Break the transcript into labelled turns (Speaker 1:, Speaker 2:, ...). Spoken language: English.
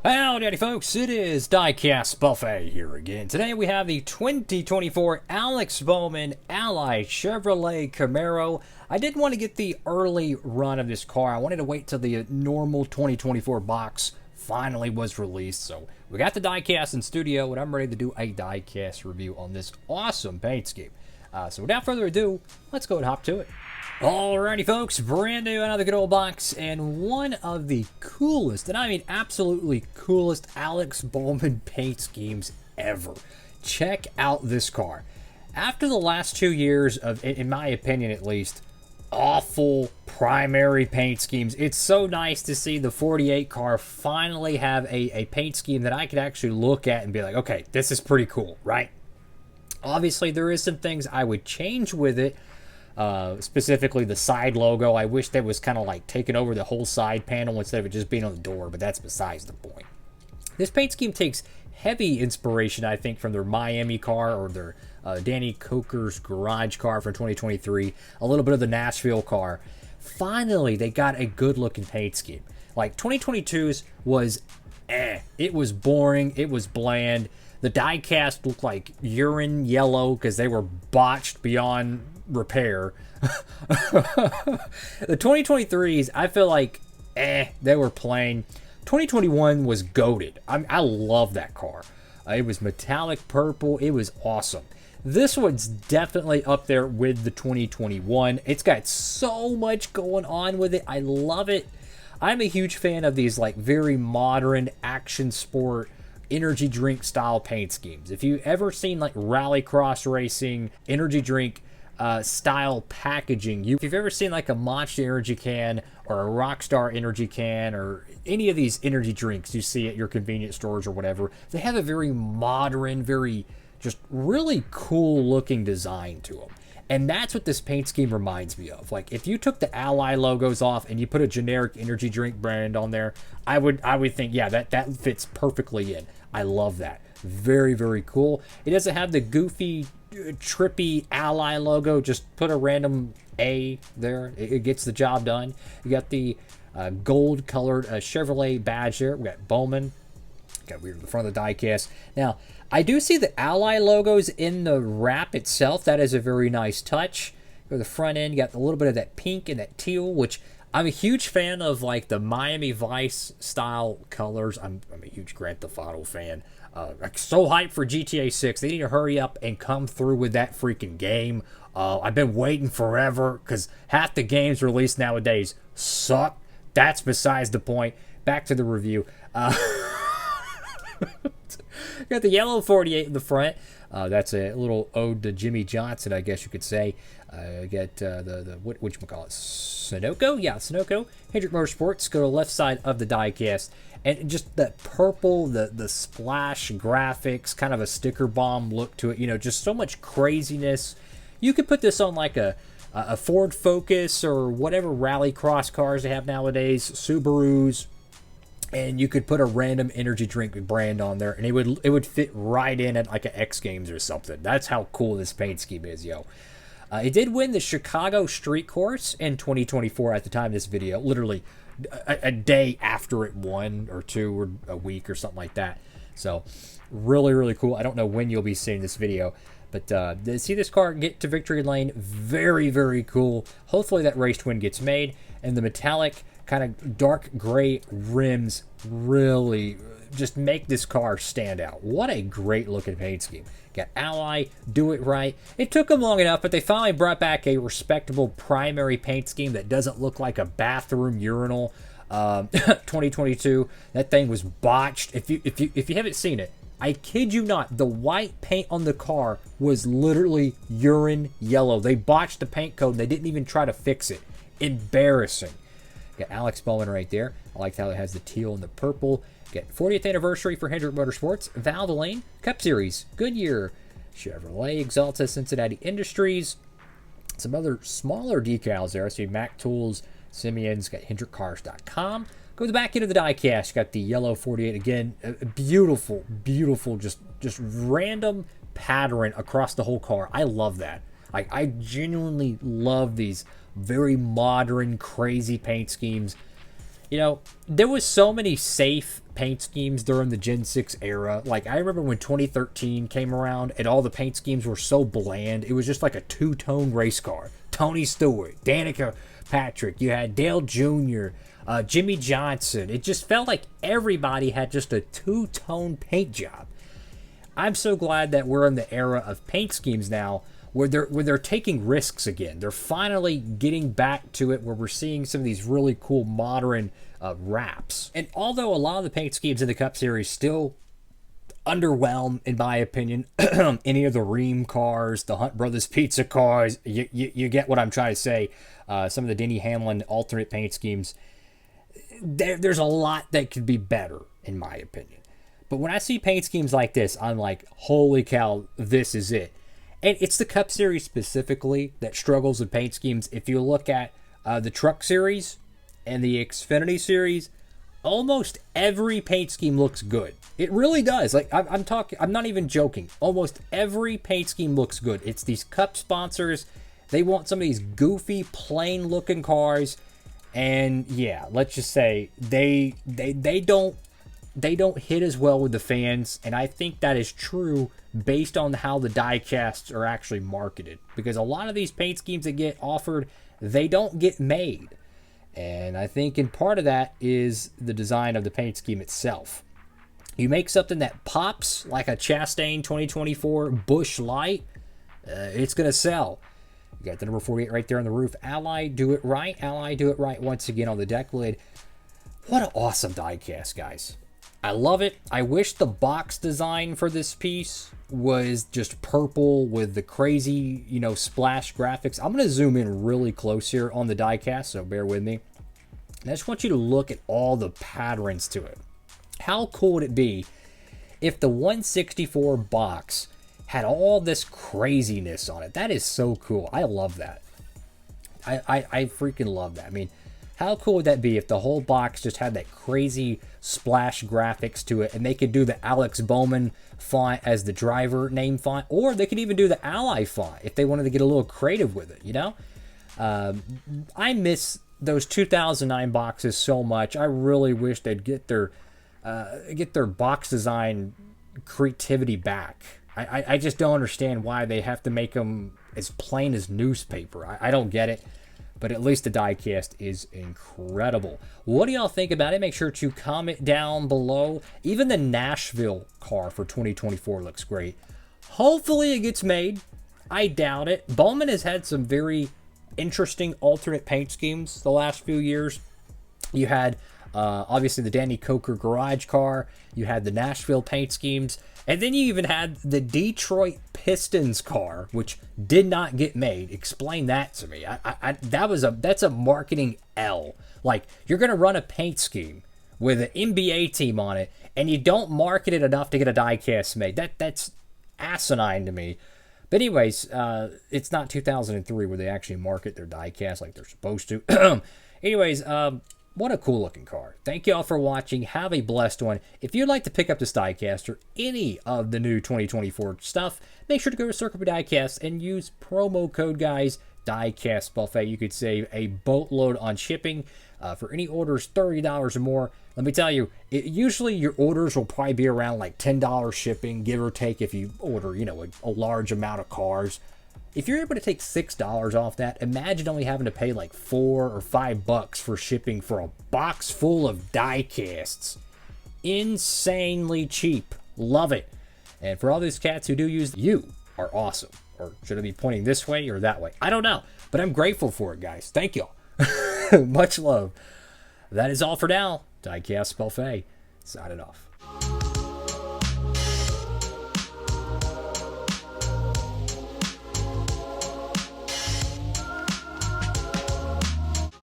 Speaker 1: Howdy folks, it is Diecastbuffet here again. Today we have the 2024 Alex Bowman Ally Chevrolet Camaro. I didn't want to get the early run of this car. I wanted to wait till the normal 2024 box finally was released. So we got the diecast in studio and I'm ready to do a diecast review on this awesome paint scheme. So without further ado, let's go and hop to it. Alrighty folks, brand new, another good old box, and one of the coolest, and I mean absolutely coolest, Alex Bowman paint schemes ever. Check out this car. After the last 2 years of, in my opinion at least, awful primary paint schemes, it's so nice to see the 48 car finally have a paint scheme that I could actually look at and be like, okay, this is pretty cool, right? Obviously, there is some things I would change with it. Specifically the side logo. I wish that was kind of like taking over the whole side panel instead of it just being on the door, but that's besides the point. This paint scheme takes heavy inspiration, I think, from their Miami car or their Danny Coker's garage car from 2023, a little bit of the Nashville car. Finally, they got a good looking paint scheme. Like 2022's was it was boring, it was bland. The diecast looked like urine yellow because they were botched beyond repair. The 2023s, I feel like, they were plain. 2021 was goated. I love that car. It was metallic purple. It was awesome. This one's definitely up there with the 2021. It's got so much going on with it. I love it. I'm a huge fan of these like very modern action sport energy drink style paint schemes. If you've ever seen like rallycross racing energy drink style packaging, if you've ever seen like a Monster energy can or a Rockstar energy can or any of these energy drinks you see at your convenience stores or whatever, they have a very modern, very just really cool looking design to them. And that's what this paint scheme reminds me of. Like if you took the Ally logos off and you put a generic energy drink brand on there, I would think, yeah, that fits perfectly in. I love that. Very, very cool. It doesn't have the goofy, trippy Ally logo. Just put a random A there. It gets the job done. You got the gold colored Chevrolet badge there. We got Bowman. Got weird in the front of the diecast. Now, I do see the Ally logos in the wrap itself. That is a very nice touch. Go to the front end, you got a little bit of that pink and that teal, which I'm a huge fan of, like the Miami Vice style colors. I'm a huge Grand Theft Auto fan. I'm so hyped for GTA 6. They need to hurry up and come through with that freaking game. I've been waiting forever because half the games released nowadays suck. That's besides the point. Back to the review. Got the yellow 48 in the front. That's a little ode to Jimmy Johnson, I guess you could say. Got the whatchamacallit, Sunoco? Yeah, Sunoco. Hendrick Motorsports. Go to the left side of the diecast. And just that purple, the splash graphics, kind of a sticker bomb look to it. You know, just so much craziness. You could put this on like a Ford Focus or whatever rallycross cars they have nowadays, Subarus. And you could put a random energy drink brand on there, and it would fit right in at like an X Games or something. That's how cool this paint scheme is, yo. It did win the Chicago Street Course in 2024 at the time of this video. Literally a day after it won, or two, or a week, or something like that. So really, really cool. I don't know when you'll be seeing this video, but to see this car get to victory lane, very, very cool. Hopefully that race twin gets made, and the metallic kind of dark gray rims really just make this car stand out. What a great looking paint scheme. Got Ally, do it right. It took them long enough, but they finally brought back a respectable primary paint scheme that doesn't look like a bathroom urinal. 2022, that thing was botched. If you haven't seen it, I kid you not, the white paint on the car was literally urine yellow. They botched the paint code and they didn't even try to fix it. Embarrassing. Got Alex Bowman right there. I like how it has the teal and the purple. Got 40th anniversary for Hendrick Motorsports, Valvoline, Cup Series, Goodyear, Chevrolet, Exalta, Cincinnati Industries. Some other smaller decals there. I see Mac Tools, Simeon's, got HendrickCars.com. Go to the back end of the diecast. Got the yellow 48 again. Beautiful, beautiful, just random pattern across the whole car. I love that. I genuinely love these very modern, crazy paint schemes. You know, there was so many safe paint schemes during the Gen 6 era. Like, I remember when 2013 came around and all the paint schemes were so bland. It was just like a two-tone race car. Tony Stewart, Danica Patrick, you had Dale Jr., Jimmy Johnson. It just felt like everybody had just a two-tone paint job. I'm so glad that we're in the era of paint schemes now where they're taking risks again. They're finally getting back to it where we're seeing some of these really cool modern wraps. And although a lot of the paint schemes in the Cup Series still underwhelm, in my opinion, any of the Ream cars, the Hunt Brothers Pizza cars, you get what I'm trying to say. Some of the Denny Hamlin alternate paint schemes, there's a lot that could be better, in my opinion. But when I see paint schemes like this, I'm like, holy cow, this is it. And it's the Cup Series specifically that struggles with paint schemes. If you look at the Truck Series and the Xfinity Series, almost every paint scheme looks good. It really does. Like, I'm not even joking. Almost every paint scheme looks good. It's these Cup sponsors. They want some of these goofy, plain-looking cars. And yeah, let's just say they don't hit as well with the fans, and I think that is true based on how the diecasts are actually marketed. Because a lot of these paint schemes that get offered, they don't get made. And I think in part of that is the design of the paint scheme itself. You make something that pops, like a Chastain 2024 Busch Light, it's going to sell. You got the number 48 right there on the roof. Ally, do it right. Ally, do it right once again on the deck lid. What an awesome diecast, guys. I love it. I wish the box design for this piece was just purple with the crazy, splash graphics. I'm going to zoom in really close here on the diecast, so bear with me. And I just want you to look at all the patterns to it. How cool would it be if the 164 box had all this craziness on it? That is so cool. I love that. I freaking love that. I mean, how cool would that be if the whole box just had that crazy splash graphics to it, and they could do the Alex Bowman font as the driver name font, or they could even do the Ally font if they wanted to get a little creative with it, I miss those 2009 boxes so much. I really wish they'd get their box design creativity back. I just don't understand why they have to make them as plain as newspaper. I don't get it. But at least the diecast is incredible. What do y'all think about it? Make sure to comment down below. Even the Nashville car for 2024 looks great. Hopefully it gets made. I doubt it. Bowman has had some very interesting alternate paint schemes the last few years. You had obviously the Danny Coker garage car. You had the Nashville paint schemes. And then you even had the Detroit Pistons car, which did not get made. Explain that to me. That's a marketing L. Like, you're going to run a paint scheme with an NBA team on it, and you don't market it enough to get a diecast made. That's asinine to me. But anyways, it's not 2003 where they actually market their diecast like they're supposed to. Anyways, what a cool looking car. Thank you all for watching. Have a blessed one. If you'd like to pick up this diecast or any of the new 2024 stuff, make sure to go to Circle B Diecast and use promo code, guys, Diecastbuffet. You could save a boatload on shipping for any orders $30 or more. Let me tell you, usually your orders will probably be around like $10 shipping, give or take, if you order, a large amount of cars. If you're able to take $6 off that, imagine only having to pay like $4 or $5 for shipping for a box full of diecasts. Insanely cheap. Love it. And for all these cats who do use, you are awesome. Or should I be pointing this way or that way? I don't know. But I'm grateful for it, guys. Thank y'all. Much love. That is all for now. Diecast Buffet. Signing off.